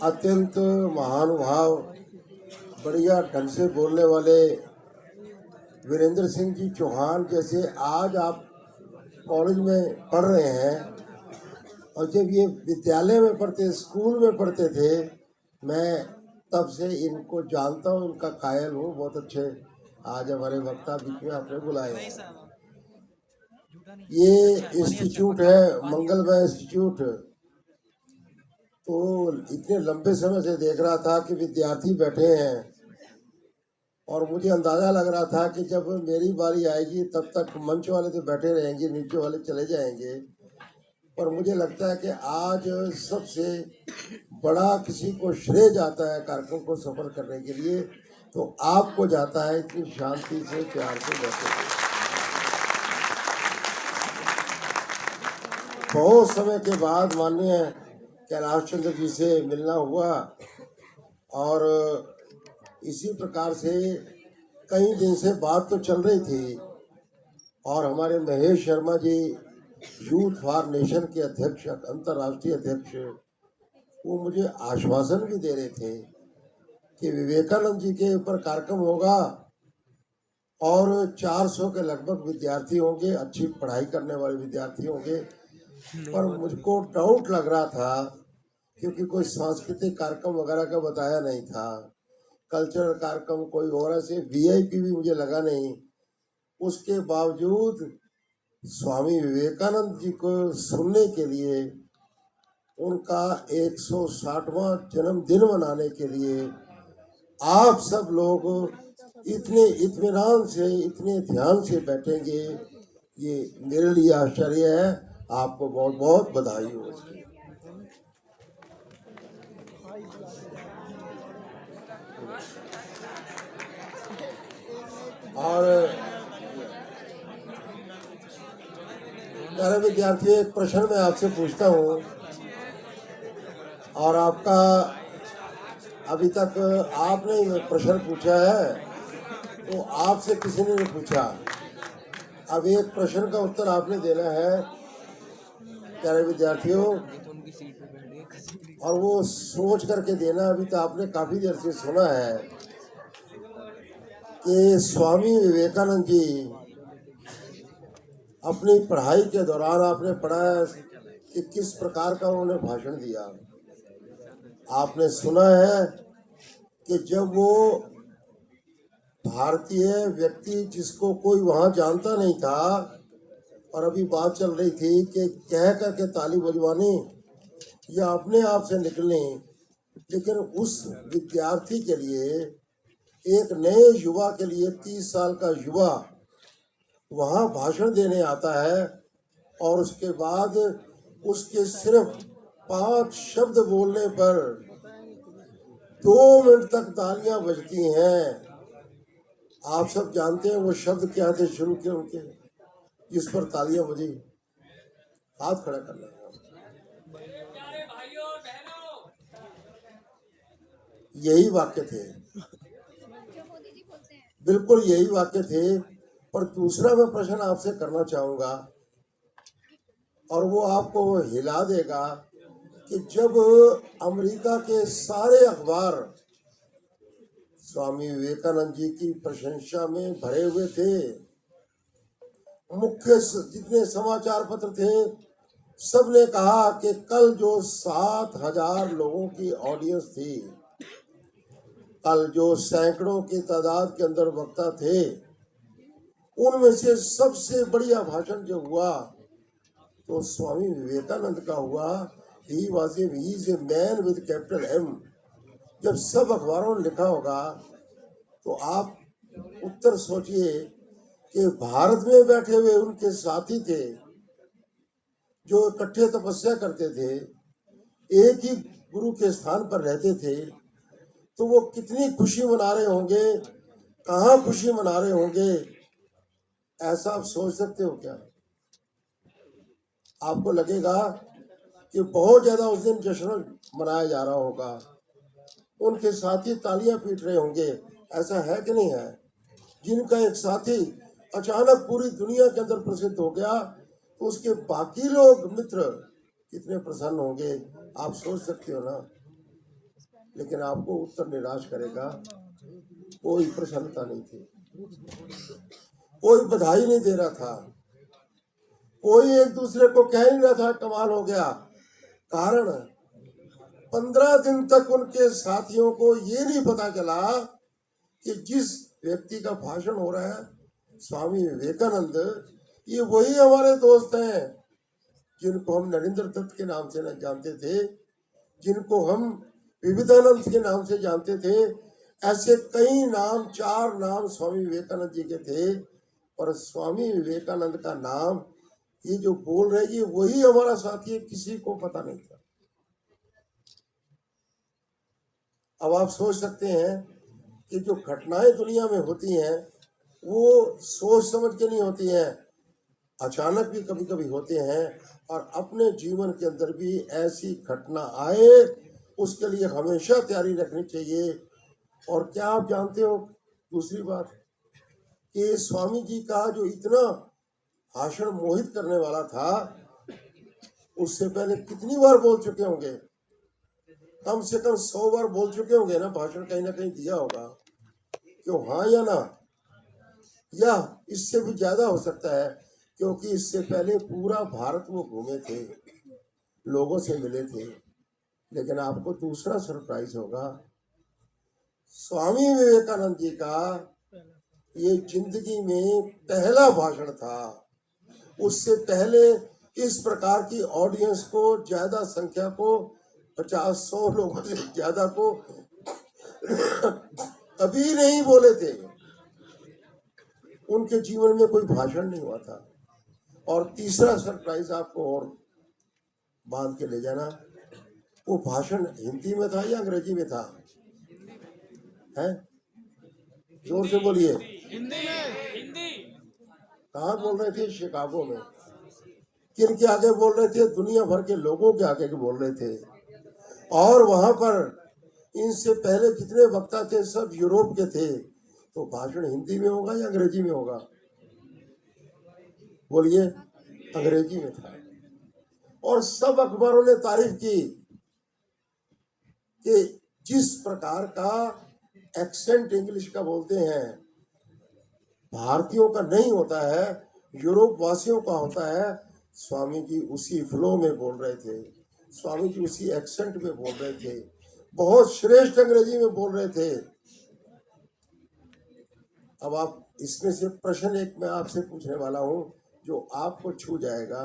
अत्यंत महानुभाव, बढ़िया ढंग से बोलने वाले वीरेंद्र सिंह जी चौहान जैसे आज आप कॉलेज में पढ़ रहे हैं, और जब ये विद्यालय में पढ़ते, स्कूल में पढ़ते थे, मैं तब से इनको जानता हूँ, इनका कायल हूँ। बहुत अच्छे आज हमारे वक्ता बीच में आपने बुलाए हैं। ये इंस्टीट्यूट है मंगलमय इंस्टीट्यूट, तो इतने लंबे समय से देख रहा था कि विद्यार्थी बैठे हैं, और मुझे अंदाजा लग रहा था कि जब मेरी बारी आएगी तब तक मंच वाले तो बैठे रहेंगे, नीचे वाले चले जाएंगे। पर मुझे लगता है कि आज सबसे बड़ा किसी को श्रेय जाता है कार्यक्रम को सफल करने के लिए, तो आपको जाता है, इतनी शांति से प्यार से बैठे। बहुत समय के बाद माननीय कैलाश चंद्र जी से मिलना हुआ, और इसी प्रकार से कई दिन से बात तो चल रही थी, और हमारे महेश शर्मा जी यूथ फॉर नेशन के अध्यक्ष, अंतर्राष्ट्रीय अध्यक्ष, वो मुझे आश्वासन भी दे रहे थे कि विवेकानंद जी के ऊपर कार्यक्रम होगा और 400 के लगभग विद्यार्थी होंगे, अच्छी पढ़ाई करने वाले विद्यार्थी होंगे। पर मुझको डाउट लग रहा था, क्योंकि कोई सांस्कृतिक कार्यक्रम वगैरह का बताया नहीं था, कल्चरल कार्यक्रम कोई और ऐसे वीआईपी भी मुझे लगा नहीं। उसके बावजूद स्वामी विवेकानंद जी को सुनने के लिए, उनका 160वां जन्मदिन मनाने के लिए आप सब लोग इतने इत्मीनान से, इतने ध्यान से बैठेंगे, ये मेरे लिए आश्चर्य है। आपको बहुत बहुत बधाई हो। और प्यारे विद्यार्थी, एक प्रश्न मैं आपसे पूछता हूँ, और आपका अभी तक आपने प्रश्न पूछा है, तो आपसे किसी ने नहीं पूछा। अब एक प्रश्न का उत्तर आपने देना है प्यारे विद्यार्थियों, और वो सोच करके देना। अभी तो आपने काफी देर से सुना है कि स्वामी विवेकानंद जी अपनी पढ़ाई के दौरान, आपने पढ़ा है कि किस प्रकार का उन्होंने भाषण दिया। आपने सुना है कि जब वो भारतीय व्यक्ति, जिसको कोई वहां जानता नहीं था, और अभी बात चल रही थी कि कह करके ताली बजवानी या अपने आप से निकलने, लेकिन उस विद्यार्थी के लिए, एक नए युवा के लिए, 30 साल का युवा वहां भाषण देने आता है, और उसके बाद उसके सिर्फ 5 शब्द बोलने पर 2 मिनट तक तालियां बजती हैं। आप सब जानते हैं वो शब्द क्या थे शुरू के उनके, जिस पर तालियां बजी? हाथ खड़ा करना। यही वाक्य थे, बिल्कुल यही वाक्य थे। पर दूसरा मैं प्रश्न आपसे करना चाहूंगा, और वो आपको हिला देगा, कि जब अमेरिका के सारे अखबार स्वामी विवेकानंद जी की प्रशंसा में भरे हुए थे, मुख्य जितने समाचार पत्र थे, सबने कहा कि कल जो 7,000 लोगों की ऑडियंस थी, कल जो सैकड़ों की तादाद के अंदर वक्ता थे, उनमें से सबसे बढ़िया भाषण जो हुआ तो स्वामी विवेकानंद का हुआ। He is a man with capital M. जब सब अखबारों ने लिखा होगा, तो आप उत्तर सोचिए कि भारत में बैठे हुए उनके साथी थे, जो इकट्ठे तपस्या करते थे, एक ही गुरु के स्थान पर रहते थे, तो वो कितनी खुशी मना रहे होंगे, कहाँ खुशी मना रहे होंगे, ऐसा आप सोच सकते हो क्या? आपको लगेगा कि बहुत ज्यादा उस दिन जश्न मनाया जा रहा होगा, उनके साथी तालियां पीट रहे होंगे। ऐसा है कि नहीं है? जिनका एक साथी अचानक पूरी दुनिया के अंदर प्रसिद्ध हो गया, तो उसके बाकी लोग, मित्र कितने प्रसन्न होंगे, आप सोच सकते हो ना। लेकिन आपको उत्तर निराश करेगा। कोई प्रसन्नता नहीं थी, कोई बधाई नहीं दे रहा था, कोई एक दूसरे को कह नहीं रहा था कमाल हो गया। कारण 15 दिन तक उनके साथियों को ये नहीं पता चला कि जिस व्यक्ति का भाषण हो रहा है स्वामी विवेकानंद, ये वही हमारे दोस्त हैं जिनको हम नरेंद्र दत्त के नाम से न जानते थे, जिनको हम विविधानंद के नाम से जानते थे। ऐसे कई नाम, 4 नाम स्वामी विवेकानंद जी के थे, और स्वामी विवेकानंद का नाम ये जो बोल रहे ये वही हमारा साथी है, किसी को पता नहीं था। अब आप सोच सकते हैं कि जो घटनाएं दुनिया में होती हैं वो सोच समझ के नहीं होती हैं, अचानक भी कभी कभी होते हैं। और अपने जीवन के अंदर भी ऐसी घटना आए उसके लिए हमेशा तैयारी रखनी चाहिए। और क्या आप जानते हो दूसरी बात कि स्वामी जी का जो इतना भाषण मोहित करने वाला था, उससे पहले कितनी बार बोल चुके होंगे? कम से कम 100 बार बोल चुके होंगे ना, भाषण कहीं ना कहीं दिया होगा। क्यों, हाँ या ना? या इससे भी ज्यादा हो सकता है, क्योंकि इससे पहले पूरा भारत वो घूमे थे, लोगों से मिले थे। लेकिन आपको दूसरा सरप्राइज होगा, स्वामी विवेकानंद जी का ये जिंदगी में पहला भाषण था। उससे पहले इस प्रकार की ऑडियंस को, ज्यादा संख्या को, 50-100 लोगों से ज्यादा को कभी नहीं बोले थे। उनके जीवन में कोई भाषण नहीं हुआ था। और तीसरा सरप्राइज आपको और बांध के ले जाना, वो भाषण हिंदी में था या अंग्रेजी में था? है, जोर से बोलिए। हिंदी। कहाँ बोल रहे थे? शिकागो में। किन के आगे बोल रहे थे? दुनिया भर के लोगों के आगे बोल रहे थे। और वहां पर इनसे पहले जितने वक्ता थे सब यूरोप के थे। तो भाषण हिंदी में होगा या अंग्रेजी में होगा? बोलिए। अंग्रेजी में था। और सब अखबारों ने तारीफ की कि जिस प्रकार का एक्सेंट इंग्लिश का बोलते हैं, भारतीयों का नहीं होता है, यूरोप वासियों का होता है। स्वामी जी उसी फ्लो में बोल रहे थे, स्वामी जी उसी एक्सेंट में बोल रहे थे, बहुत श्रेष्ठ अंग्रेजी में बोल रहे थे। अब आप इसमें से प्रश्न एक मैं आपसे पूछने वाला हूं जो आपको छू जाएगा।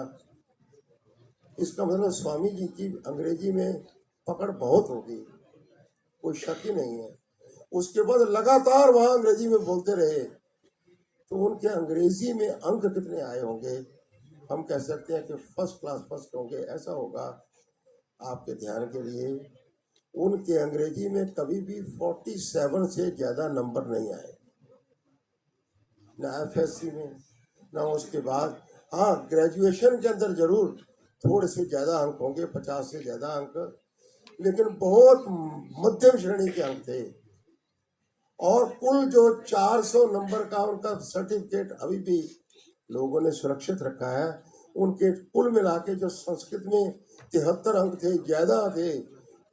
इसका मतलब स्वामी जी की अंग्रेजी में पकड़ बहुत होगी, कोई शक ही नहीं है। उसके बाद लगातार वहां अंग्रेजी में बोलते रहे, तो उनके अंग्रेजी में अंक कितने आए होंगे? हम कह सकते हैं कि फर्स्ट क्लास फर्स्ट होंगे, ऐसा होगा। आपके ध्यान के लिए, उनके अंग्रेजी में कभी भी 47 से ज्यादा नंबर नहीं आए, ना FSC में, ना उसके बाद। हाँ, ग्रेजुएशन के अंदर जरूर थोड़े से ज्यादा अंक होंगे, 50 से ज्यादा अंक, लेकिन बहुत मध्यम श्रेणी के अंक थे। और कुल जो 400 नंबर का उनका सर्टिफिकेट अभी भी लोगों ने सुरक्षित रखा है। उनके कुल मिला के जो संस्कृत में 73 अंक थे, ज्यादा थे,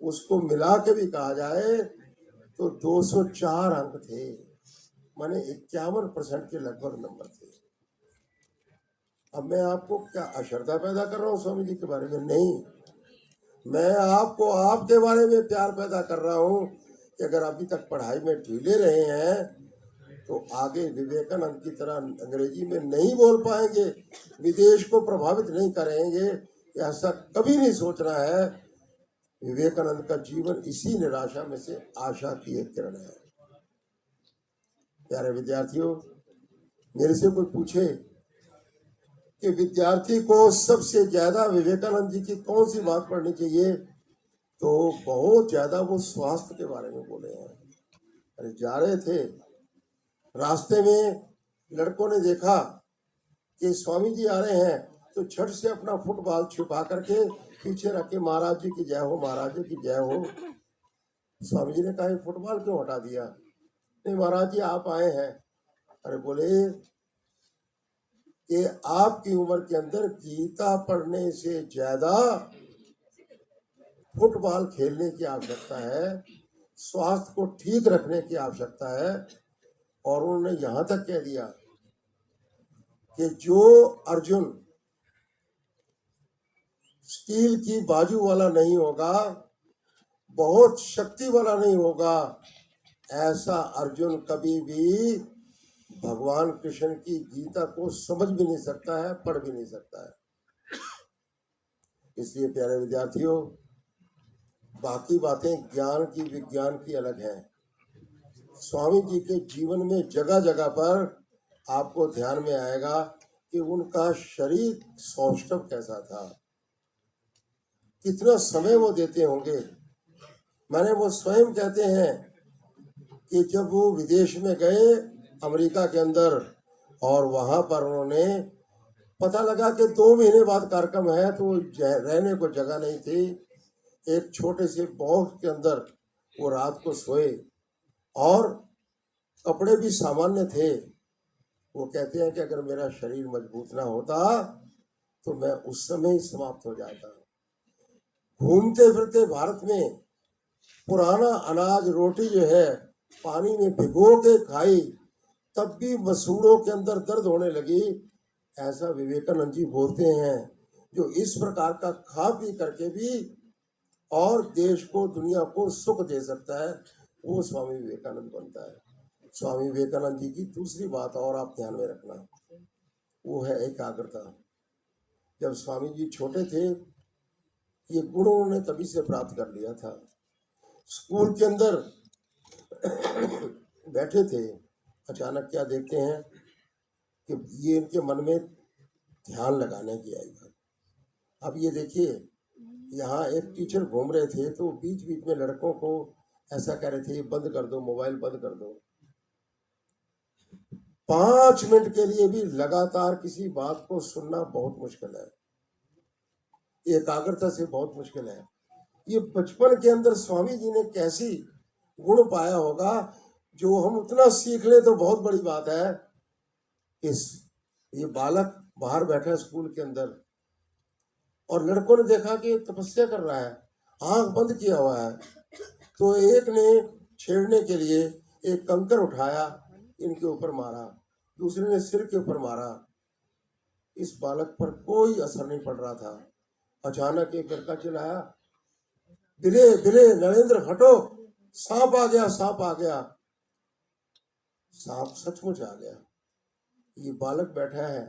उसको मिला के भी कहा जाए तो 204 अंक थे, माने 51% के लगभग नंबर थे। अब मैं आपको क्या अश्रद्धा पैदा कर रहा हूँ स्वामी जी के बारे में? नहीं, मैं आपको आपके बारे में प्यार पैदा कर रहा हूँ कि अगर अभी तक पढ़ाई में ढीले रहे हैं तो आगे विवेकानंद की तरह अंग्रेजी में नहीं बोल पाएंगे, विदेश को प्रभावित नहीं करेंगे, ऐसा कभी नहीं सोचना है। विवेकानंद का जीवन इसी निराशा में से आशा की एक किरण है। प्यारे विद्यार्थियों, मेरे से कोई पूछे कि विद्यार्थी को सबसे ज्यादा विवेकानंद जी की कौन सी बात पढ़नी चाहिए, तो बहुत ज्यादा वो स्वास्थ्य के बारे में बोले हैं। अरे जा रहे थे, रास्ते में लड़कों ने देखा कि स्वामी जी आ रहे हैं, तो झट से अपना फुटबॉल छुपा करके पीछे रख के महाराज जी की जय हो, महाराज जी की जय हो। स्वामी जी ने कहा फुटबॉल क्यों हटा दिया? नहीं महाराज जी आप आए हैं। अरे बोले कि आपकी उम्र के अंदर गीता पढ़ने से ज्यादा फुटबॉल खेलने की आवश्यकता है। स्वास्थ्य को ठीक रखने की आवश्यकता है। और उन्होंने यहाँ तक कह दिया कि जो अर्जुन स्टील की बाजू वाला नहीं होगा, बहुत शक्ति वाला नहीं होगा, ऐसा अर्जुन कभी भी भगवान कृष्ण की गीता को समझ भी नहीं सकता है, पढ़ भी नहीं सकता है। इसलिए प्यारे विद्यार्थियों, बाकी बातें ज्ञान की विज्ञान की अलग हैं। स्वामी जी के जीवन में जगह जगह पर आपको ध्यान में आएगा कि उनका शरीर सौष्ठव कैसा था, कितना समय वो देते होंगे। मैंने वो स्वयं कहते हैं कि जब वो विदेश में गए अमेरिका के अंदर, और वहां पर उन्होंने पता लगा कि 2 महीने बाद कार्यक्रम है, तो रहने को जगह नहीं थी। एक छोटे से बॉक्स के अंदर वो रात को सोए और कपड़े भी सामान्य थे। वो कहते हैं कि अगर मेरा शरीर मजबूत ना होता तो मैं उस समय ही समाप्त हो जाता। घूमते फिरते भारत में पुराना अनाज रोटी जो है पानी में भिगो के खाई, तब भी मसूड़ों के अंदर दर्द होने लगी। ऐसा विवेकानंद जी बोलते हैं, जो इस प्रकार का खा पी करके भी और देश को दुनिया को सुख दे सकता है, वो स्वामी विवेकानंद बनता है। स्वामी विवेकानंद जी की दूसरी बात और आप ध्यान में रखना, वो है एकाग्रता। जब स्वामी जी छोटे थे, ये गुण उन्होंने तभी से प्राप्त कर लिया था। स्कूल के अंदर बैठे थे, अचानक क्या देखते हैं कि ये इनके मन में ध्यान लगाने की आई बात। अब ये देखिए, यहाँ एक टीचर घूम रहे थे तो बीच बीच में लड़कों को ऐसा कह रहे थे, बंद कर दो, मोबाइल बंद कर दो। 5 मिनट के लिए भी लगातार किसी बात को सुनना बहुत मुश्किल है, एकाग्रता से बहुत मुश्किल है। ये बचपन के अंदर स्वामी जी ने कैसी गुण पाया होगा, जो हम उतना सीख ले तो बहुत बड़ी बात है। ये बालक बाहर बैठा है स्कूल के अंदर, और लड़कों ने देखा कि तपस्या कर रहा है, आंख बंद किया हुआ है। तो एक ने छेड़ने के लिए एक कंकर उठाया, इनके ऊपर मारा, दूसरे ने सिर के ऊपर मारा। इस बालक पर कोई असर नहीं पड़ रहा था। अचानक एक लड़का चिल्लाया, बिले बिले नरेंद्र हटो, सांप आ गया, सांप आ गया। सांप सचमुच आ गया। ये बालक बैठा है,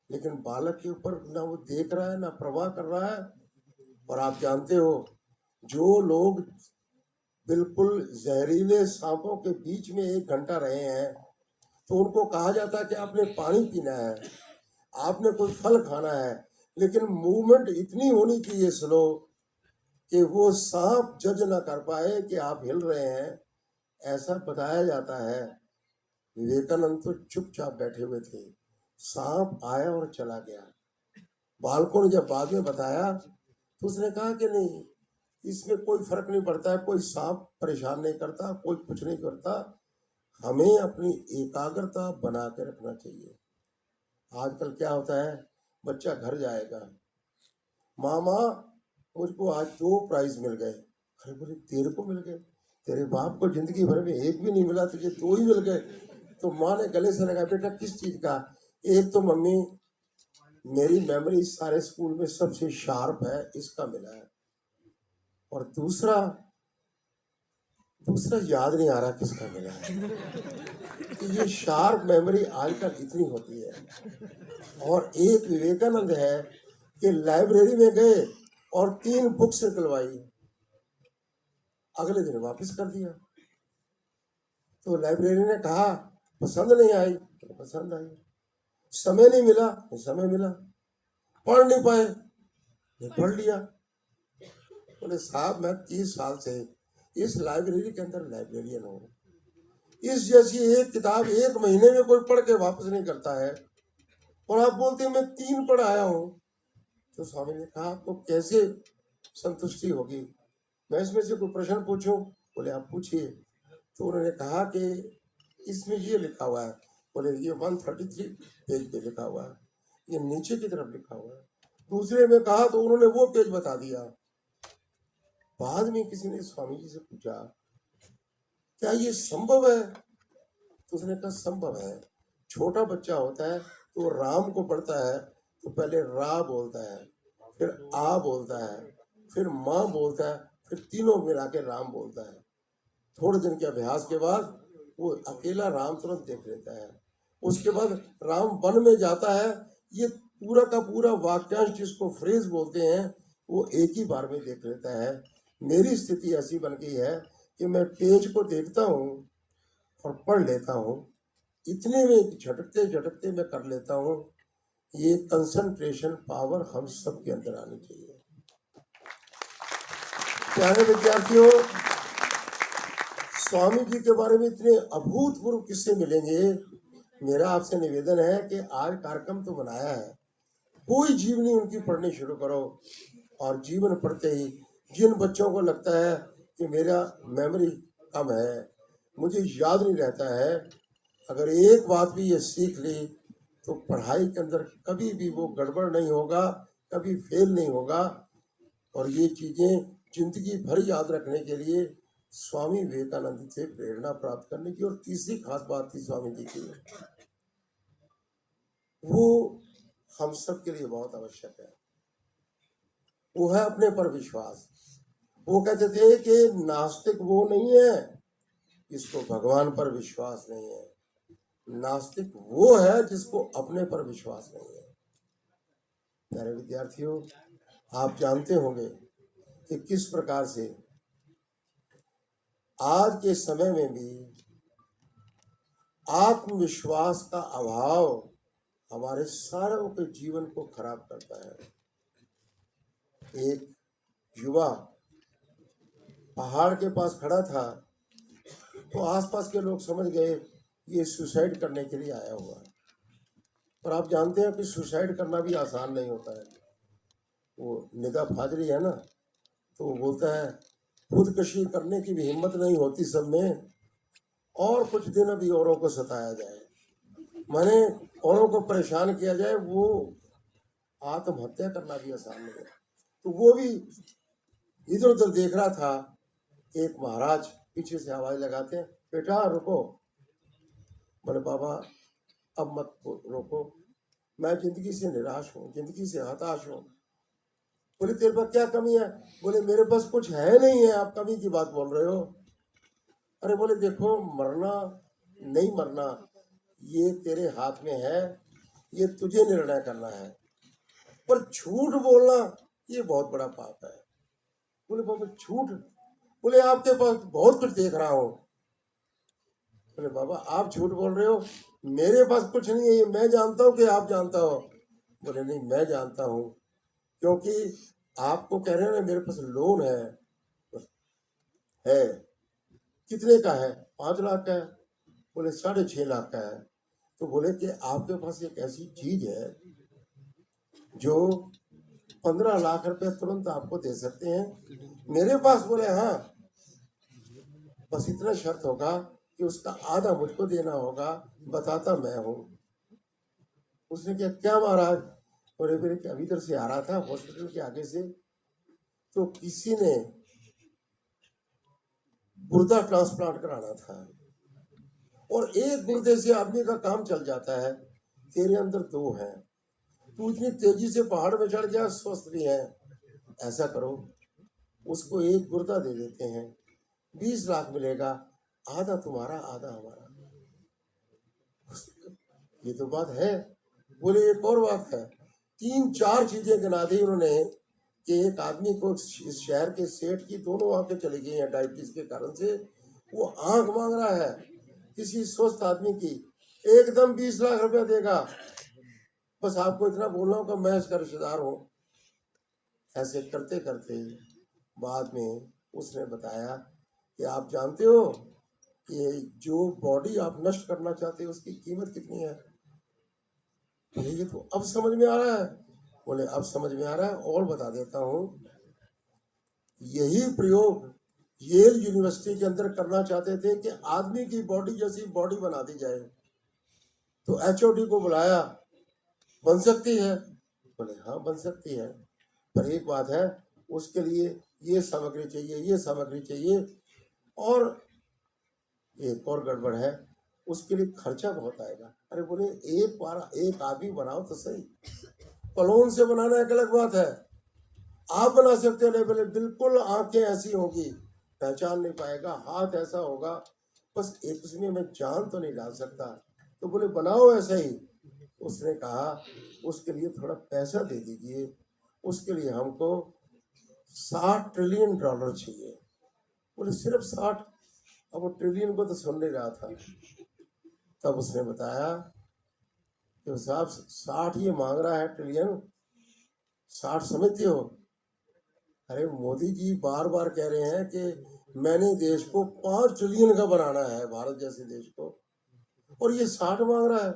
लेकिन बालक के ऊपर ना वो देख रहा है ना प्रवाह कर रहा है। और आप जानते हो, जो लोग बिल्कुल जहरीले सांपों के बीच में 1 घंटा रहे हैं, तो उनको कहा जाता है कि आपने पानी पीना है, आपने कोई फल खाना है, लेकिन मूवमेंट इतनी होनी चाहिए स्लो कि वो सांप जज ना कर पाए कि आप हिल रहे हैं, ऐसा बताया जाता है। विवेकानंद तो चुपचाप बैठे हुए थे, सांप आया और चला गया। बालकों ने जब बाद में बताया तो उसने कहा कि नहीं, इसमें कोई फर्क नहीं पड़ता है, कोई सांप परेशान नहीं करता, कोई कुछ नहीं करता, हमें अपनी एकाग्रता बना के रखना चाहिए। आजकल क्या होता है, बच्चा घर जाएगा, मामा मुझको आज 2 प्राइज मिल गए। अरे बोले, तेरे को मिल गए? तेरे बाप को जिंदगी भर में 1 भी नहीं मिला, तुझे 2 ही मिल गए। तो माँ ने गले से लगाया, बेटा किस चीज का? एक तो मम्मी, मेरी मेमोरी सारे स्कूल में सबसे शार्प है, इसका मिला है, और दूसरा याद नहीं आ रहा किसका मिला है। तो ये शार्प मेमोरी आजकल इतनी होती है। और एक विवेकानंद है कि लाइब्रेरी में गए और 3 बुक्स निकलवाई, अगले दिन वापस कर दिया। तो लाइब्रेरी ने कहा पसंद नहीं आई, तो पसंद आई। समय नहीं मिला, तो समय मिला। पढ़ नहीं पाए, ये पढ़ लिया। बोले साहब, मैं 30 साल से इस लाइब्रेरी के अंदर लाइब्रेरियन हूँ, इस जैसी एक किताब 1 महीने में कोई पढ़ के वापस नहीं करता है, और आप बोलते हैं मैं 3 पढ़ आया हूँ। तो स्वामी ने कहा आपको कैसे संतुष्टि होगी, मैं इसमें से कोई प्रश्न पूछूं? बोले आप पूछिए। तो उन्होंने कहा कि इसमें ये लिखा हुआ है। बोले ये 133 पेज पे लिखा हुआ है, ये नीचे की तरफ लिखा हुआ है। दूसरे में कहा तो उन्होंने वो पेज बता दिया। बाद में किसी ने स्वामी जी से पूछा क्या ये संभव है? तो उसने कहा संभव है। छोटा बच्चा होता है तो राम को पढ़ता है तो पहले रा बोलता है, फिर आ बोलता है, फिर माँ बोलता है, फिर तीनों मिला के राम बोलता है। थोड़े दिन के अभ्यास के बाद वो अकेला राम तुरंत देख लेता है। उसके बाद राम वन में जाता है, ये पूरा का पूरा वाक्यांश जिसको फ्रेज बोलते हैं वो एक ही बार में देख लेता है। मेरी स्थिति ऐसी बन गई है कि मैं पेज को देखता हूँ और पढ़ लेता हूँ, इतने में झटकते झटकते मैं कर लेता हूँ। ये कंसंट्रेशन पावर हम सबके अंदर आनी चाहिए। प्यारे विद्यार्थियों, स्वामी जी के बारे में इतने अभूतपूर्व किस्से मिलेंगे। मेरा आपसे निवेदन है कि आज कार्यक्रम तो बनाया है, कोई जीवनी उनकी पढ़नी शुरू करो। और जीवन पढ़ते ही जिन बच्चों को लगता है कि मेरा मेमोरी कम है, मुझे याद नहीं रहता है, अगर एक बात भी ये सीख ली तो पढ़ाई के अंदर कभी भी वो गड़बड़ नहीं होगा, कभी फेल नहीं होगा। और ये चीजें जिंदगी भर याद रखने के लिए स्वामी विवेकानंद से प्रेरणा प्राप्त करने की। और तीसरी खास बात थी स्वामी जी की, वो हम सब के लिए बहुत आवश्यक है, वो है अपने पर विश्वास। वो कहते थे कि नास्तिक वो नहीं है जिसको भगवान पर विश्वास नहीं है, नास्तिक वो है जिसको अपने पर विश्वास नहीं है। प्यारे विद्यार्थियों, आप जानते होंगे कि किस प्रकार से आज के समय में भी आत्मविश्वास का अभाव हमारे सारों के जीवन को खराब करता है। एक युवा पहाड़ के पास खड़ा था तो आसपास के लोग समझ गए ये सुसाइड करने के लिए आया हुआ है। पर आप जानते हैं कि सुसाइड करना भी आसान नहीं होता है। वो निदा फाजरी है ना, तो वो बोलता है खुदकशी करने की भी हिम्मत नहीं होती सब में, और कुछ दिन अभी औरों को सताया जाए, माने औरों को परेशान किया जाए, वो आत्महत्या करना भी आसान नहीं है। तो वो भी इधर उधर देख रहा था। एक महाराज पीछे से आवाज लगाते हैं, बेटा रुको। बोले बाबा अब मत रोको, मैं जिंदगी से निराश हूँ, जिंदगी से हताश हूँ। बोले तेरे पास क्या कमी है? बोले मेरे पास कुछ है नहीं है, आप कमी की बात बोल रहे हो। अरे बोले देखो, मरना नहीं मरना ये तेरे हाथ में है, ये तुझे निर्णय करना है, पर झूठ बोलना ये बहुत बड़ा पाप है। बोले बाबा झूठ? बोले आपके पास बहुत कुछ देख रहा हूँ। बोले बाबा आप झूठ बोल रहे हो, मेरे पास कुछ नहीं है, ये मैं जानता हूँ कि आप जानता हो। बोले नहीं मैं जानता हूँ, क्योंकि आपको कह रहे हो ना मेरे पास लोन है। कितने का है? 5 लाख का है। बोले 6.5 लाख का है। तो बोले कि आपके पास एक ऐसी चीज है जो 15 लाख रुपए तुरंत आपको दे सकते हैं मेरे पास। बोले हाँ, बस इतना शर्त होगा कि उसका आधा मुझको देना होगा, बताता मैं हूँ। उसने क्या क्या महाराज? बोले मेरे अभी इधर से आ रहा था हॉस्पिटल के आगे से, तो किसी ने गुर्दा ट्रांसप्लांट कराना था, और एक गुर्दे से आदमी का काम चल जाता है, तेरे अंदर 2 हैं, तू इतनी तेजी से पहाड़ में चढ़ गया, स्वस्थ भी है। ऐसा करो उसको एक गुर्दा दे देते हैं, 20 लाख मिलेगा, आधा तुम्हारा आधा हमारा। ये तो बात है। बोले एक और बात है। 3-4 चीजें गिना दी उन्होंने कि एक आदमी को इस शहर के सेठ की दोनों आंखें चली गई हैं डायबिटीज के कारण से, वो आंख मांग रहा है किसी स्वस्थ आदमी की, एकदम 20 लाख रुपया देगा, बस आपको इतना बोलना होगा मैं इसका रिश्तेदार हूँ। ऐसे करते करते बाद में उसने बताया कि आप जानते हो कि जो बॉडी आप नष्ट करना चाहते हो उसकी कीमत कितनी है? ये तो अब समझ में आ रहा है। बोले अब समझ में आ रहा है, और बता देता हूँ। यही प्रयोग येल यूनिवर्सिटी के अंदर करना चाहते थे कि आदमी की बॉडी जैसी बॉडी बना दी जाए, तो HOD को बुलाया, बन सकती है? बोले हाँ बन सकती है, पर एक बात है, उसके लिए ये सामग्री चाहिए, ये सामग्री चाहिए। और एक और गड़बड़ है, उसके लिए खर्चा बहुत आएगा। अरे बोले एक बार एक आदमी बनाओ तो सही, कलोन से बनाना एक अलग बात है, आप बना सकते हो। नहीं बोले बिल्कुल आंखें ऐसी होगी पहचान नहीं पाएगा, हाथ ऐसा होगा, बस एक उसमें मैं जान तो नहीं डाल सकता। तो बोले बनाओ ऐसा ही। उसने कहा उसके लिए थोड़ा पैसा दे दीजिए, उसके लिए हमको $60 ट्रिलियन चाहिए। बोले सिर्फ 60? अब वो ट्रिलियन को तो सुन नहीं रहा था। तब उसने बताया कि साहब 60 ये मांग रहा है ट्रिलियन, 60 समझते हो? अरे मोदी जी बार बार कह रहे हैं कि मैंने देश को 5 ट्रिलियन का बनाना है, भारत जैसे देश को, और ये 60 मांग रहा है।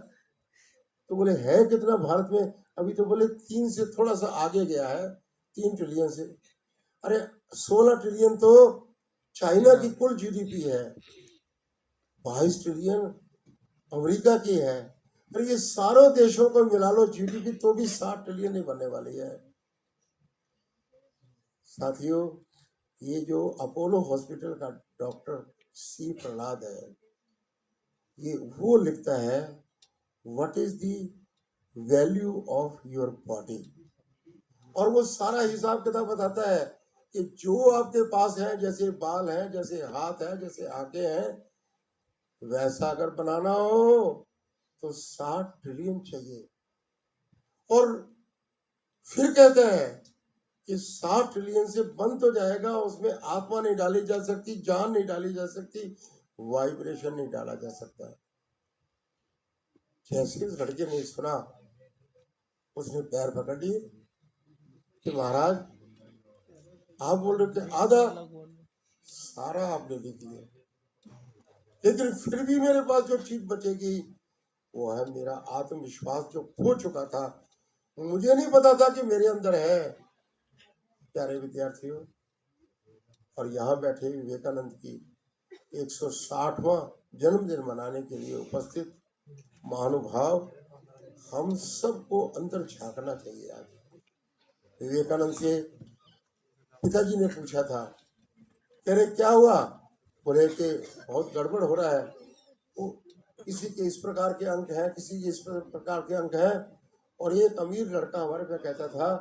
तो बोले है कितना भारत में? अभी तो बोले 3 से थोड़ा सा आगे गया है, 3 ट्रिलियन से। अरे 16 ट्रिलियन तो चाइना की कुल जीडीपी है, 22 ट्रिलियन अमेरिका की है। अरे ये सारों देशों को मिला लो जीडीपी तो भी 60 ट्रिलियन नहीं बनने वाली है। साथियों, ये जो अपोलो हॉस्पिटल का डॉक्टर सी प्रहलाद है, ये वो लिखता है what is the value of your body, और वो सारा हिसाब किताब बताता है कि जो आपके पास है, जैसे बाल हैं, जैसे हाथ है, जैसे आंखें हैं, वैसा अगर बनाना हो तो 60 ट्रिलियन चाहिए। और फिर कहते हैं कि 60 ट्रिलियन से बन तो जाएगा, उसमें आत्मा नहीं डाली जा सकती, जान नहीं डाली जा सकती, वाइब्रेशन नहीं डाला जा सकता। जैसे इस लड़के ने सुना, उसने पैर पकड़ लिए कि महाराज आप बोल रहे थे आधा, सारा आपने लिख दिया, लेकिन फिर भी मेरे पास जो चीज बचेगी वो है मेरा आत्मविश्वास जो खो चुका था, मुझे नहीं पता था कि मेरे अंदर है। प्यारे विद्यार्थियों, और यहाँ बैठे विवेकानंद की 160वां जन्मदिन मनाने के लिए उपस्थित महानुभाव, हम सबको अंदर झांकना चाहिए। आज विवेकानंद के पिताजी ने पूछा था, कह रहे क्या हुआ? बोले कि बहुत गड़बड़ हो रहा है, वो किसी के इस प्रकार के अंक हैं, किसी के इस प्रकार के अंक हैं, और एक अमीर लड़का हमारे पे कहता था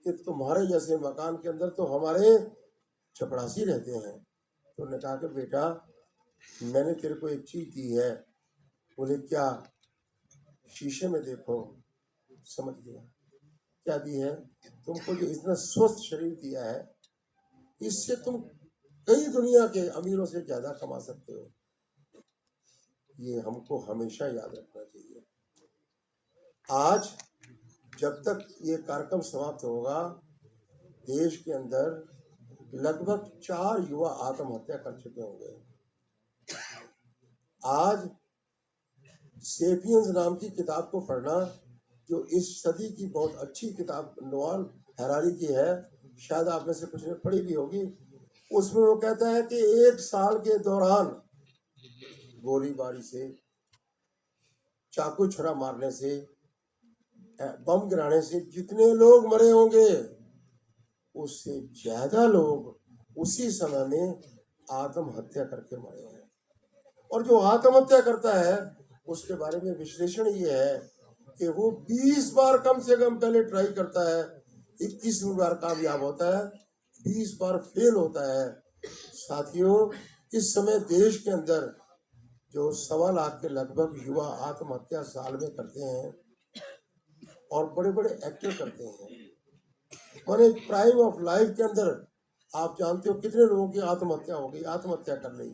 कि तुम्हारे जैसे मकान के अंदर तो हमारे चपरासी रहते हैं। तो उन्होंने कहा कि बेटा मैंने तेरे को एक चीज दी है। बोले क्या? शीशे में देखो। समझ गया क्या दी है? तुमको जो इतना स्वस्थ शरीर दिया है, इससे तुम कई दुनिया के अमीरों से ज्यादा कमा सकते हो। ये हमको हमेशा याद रखना चाहिए। आज जब तक ये कार्यक्रम समाप्त होगा, देश के अंदर लगभग 4 युवा आत्महत्या कर चुके होंगे। आज सेपियंस नाम की किताब को पढ़ना, जो इस सदी की बहुत अच्छी किताब नोआल हैरारी की है, शायद आप में से कुछ ने पढ़ी भी होगी। उसमें वो कहता है कि 1 साल के दौरान गोलीबारी से, चाकू छुरा मारने से, बम गिराने से जितने लोग मरे होंगे, उससे ज्यादा लोग उसी समय में आत्महत्या करके मरे हैं। और जो आत्महत्या करता है उसके बारे में विश्लेषण ये है कि वो 20 बार कम से कम पहले ट्राई करता है, 21वीं बार कामयाब होता है, 20 बार फेल होता है। साथियों, इस समय देश के अंदर जो 1.25 लाख के लगभग युवा आत्महत्या साल में करते हैं, और बड़े बड़े एक्टर करते हैं, माने प्राइम ऑफ लाइफ के अंदर आप जानते हो कितने लोगों की आत्महत्या हो गई, आत्महत्या कर ली।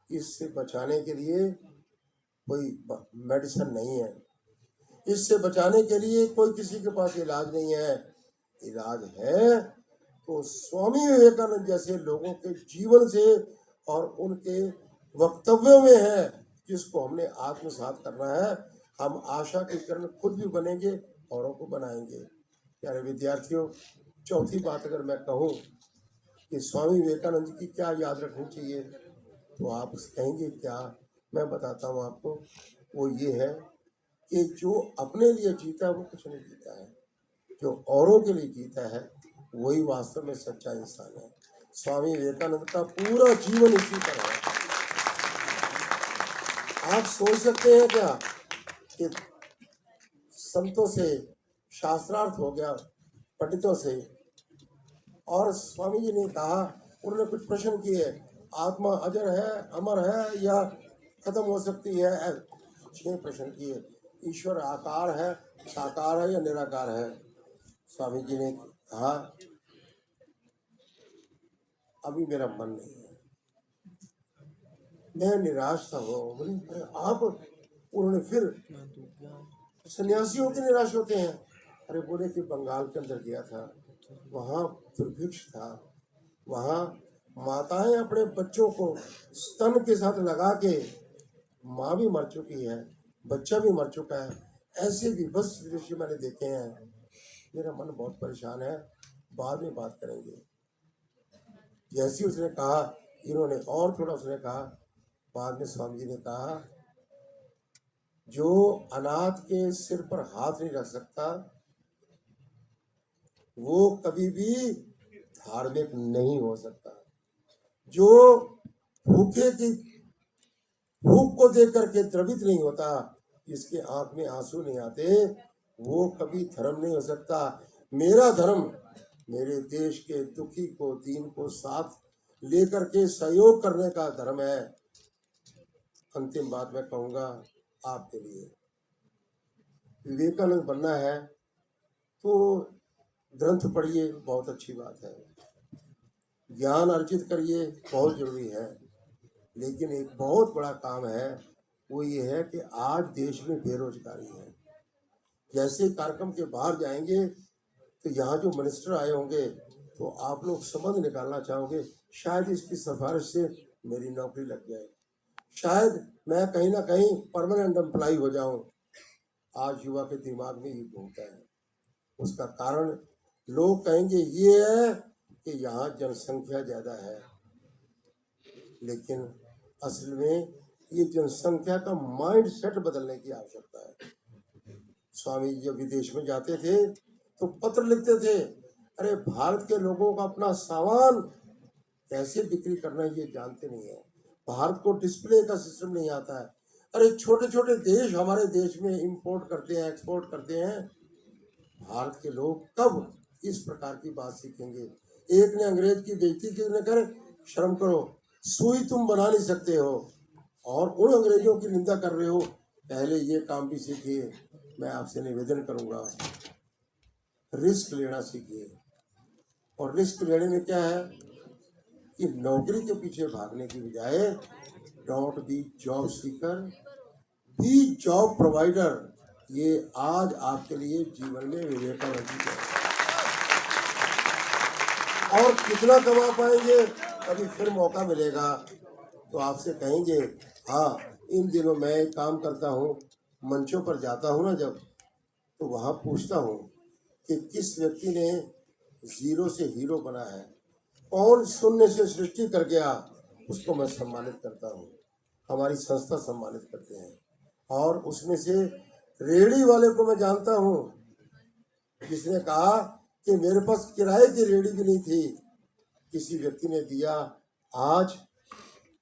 इससे बचाने के लिए कोई मेडिसिन नहीं है, इससे बचाने के लिए कोई किसी के पास इलाज नहीं है। इलाज है तो स्वामी विवेकानंद जैसे लोगों के जीवन से और उनके वक्तव्यों में है, जिसको हमने आत्मसात करना है। हम आशा के किरण खुद भी बनेंगे, औरों को बनाएंगे। प्यारे विद्यार्थियों, चौथी बात अगर मैं कहूँ कि स्वामी विवेकानंद की क्या याद रखनी चाहिए, तो आप कहेंगे क्या? मैं बताता हूँ आपको। वो ये है कि जो अपने लिए जीता है वो कुछ नहीं जीता है, जो औरों के लिए जीता है वही वास्तव में सच्चा इंसान है। स्वामी विवेकानंद का पूरा जीवन इसी पर है। आप सोच सकते हैं क्या कि संतों से शास्त्रार्थ हो गया, पंडितों से, और स्वामी जी ने कहा, उन्होंने कुछ प्रश्न किए, आत्मा अजर है, अमर है या खत्म हो सकती है? 6 प्रश्न किए। ईश्वर आकार है, साकार है या निराकार है? स्वामी जी ने कहा, अभी मेरा मन नहीं है, मैं निराश था। वो बोले, "अरे आप?" उन्होंने फिर, सन्यासियों के निराश होते हैं। अरे बोले कि बंगाल के अंदर गया था, वहाँ दुर्भिक्ष था, वहाँ माताएं अपने बच्चों को स्तन के साथ लगा के, माँ भी मर चुकी है, बच्चा भी मर चुका है, ऐसे भी बस दृश्य मैंने देखे हैं, मेरा मन बहुत परेशान है, बाद में बात करेंगे। जैसे उसने कहा, इन्होंने और थोड़ा उसने कहा, बाद में स्वामी जी ने कहा, जो अनाथ के सिर पर हाथ नहीं रख सकता वो कभी भी धार्मिक नहीं हो सकता। जो भूखे की भूख को देख करके द्रवित नहीं होता, जिसके आंख में आंसू नहीं आते, वो कभी धर्म नहीं हो सकता। मेरा धर्म मेरे देश के दुखी को, दीन को साथ लेकर के सहयोग करने का धर्म है। अंतिम बात मैं कहूंगा आपके लिए, विवेकानंद बनना है तो ग्रंथ पढ़िए, बहुत अच्छी बात है, ज्ञान अर्जित करिए, बहुत जरूरी है, लेकिन एक बहुत बड़ा काम है, वो ये है कि आज देश में बेरोजगारी है। जैसे कार्यक्रम के बाहर जाएंगे तो यहाँ जो मिनिस्टर आए होंगे तो आप लोग संबंध निकालना चाहोगे, शायद इसकी सिफारिश से मेरी नौकरी लग जाए, शायद मैं कहीं ना कहीं परमानेंट एम्प्लॉय हो जाऊं। आज युवा के दिमाग में ये घूमता है। उसका कारण लोग कहेंगे ये है कि यहाँ जनसंख्या ज्यादा है, लेकिन असल में ये जनसंख्या का माइंड सेट बदलने की आवश्यकता है। स्वामी जब विदेश में जाते थे तो पत्र लिखते थे, अरे भारत के लोगों का अपना सामान कैसे बिक्री करना ये जानते नहीं है, भारत को डिस्प्ले का सिस्टम नहीं आता है। अरे छोटे छोटे देश हमारे देश में इंपोर्ट करते हैं, एक्सपोर्ट करते हैं, भारत के लोग कब इस प्रकार की बात सीखेंगे? एक ने अंग्रेज की बेइज्जती की, उन्हें कर शर्म करो, सुई तुम बना नहीं सकते हो और उन अंग्रेजों की निंदा कर रहे हो, पहले ये काम भी सीखिए। मैं आपसे निवेदन करूंगा, रिस्क लेना सीखिए। और रिस्क लेने में क्या है कि नौकरी के पीछे भागने की बजाय, don't be job seeker, be job provider. ये आज आपके लिए जीवन में विवेकानंद जी का, और कितना कमा पाएंगे कभी फिर मौका मिलेगा तो आपसे कहेंगे। हाँ, इन दिनों मैं एक काम करता हूँ, मंचों पर जाता हूँ ना जब, तो वहाँ पूछता हूँ कि किस व्यक्ति ने जीरो से हीरो बना है, कौन शून्य से सृष्टि कर गया, उसको मैं सम्मानित करता हूँ। हमारी संस्था सम्मानित करते हैं, और उसमें से रेहड़ी वाले को मैं जानता हूँ जिसने कहा कि मेरे पास किराए की रेहड़ी भी नहीं थी, किसी व्यक्ति ने दिया, आज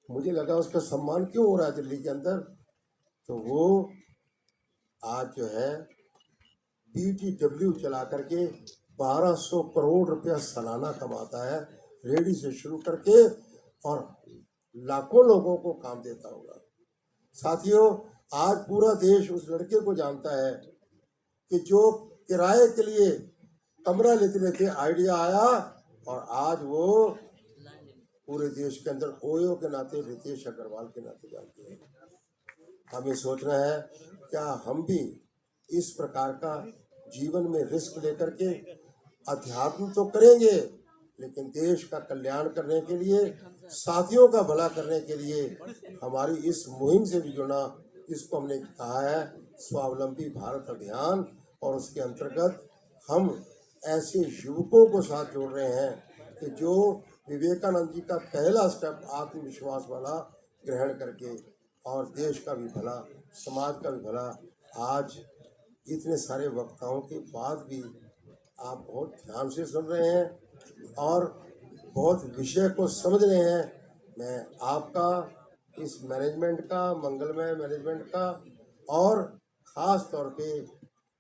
मुझे लगा उसका सम्मान क्यों हो रहा है दिल्ली के अंदर, तो वो आज जो है BTW चला करके 1200 करोड़ रुपया सालाना कमाता है, रेहड़ी से शुरू करके, और लाखों लोगों को काम देता होगा। साथियों, आज पूरा देश उस लड़के को जानता है कि जो किराए के लिए कमरा लेते लेते आइडिया आया, और आज वो पूरे देश के अंदर ओयो के नाते, रितेश अग्रवाल के नाते जानते हैं। हमें सोचना है क्या हम भी इस प्रकार का जीवन में रिस्क लेकर के अध्यात्म तो करेंगे, लेकिन देश का कल्याण करने के लिए, साथियों का भला करने के लिए हमारी इस मुहिम से भी जुड़ना, इसको हमने कहा है स्वावलंबी भारत अभियान, और उसके अंतर्गत हम ऐसे युवकों को साथ जोड़ रहे हैं कि जो विवेकानंद जी का पहला स्टेप आत्मविश्वास वाला ग्रहण करके, और देश का भी भला, समाज का भी भला। आज इतने सारे वक्ताओं के बाद भी आप बहुत ध्यान से सुन रहे हैं और बहुत विषय को समझ रहे हैं। मैं आपका इस मैनेजमेंट का, मंगलमय मैनेजमेंट का, और खास तौर पे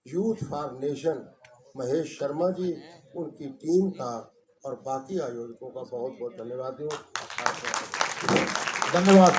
youth for nation Mahesh Sharma ji, उनकी टीम का और बाकी आयोजकों का बहुत बहुत धन्यवाद दूँ। धन्यवाद।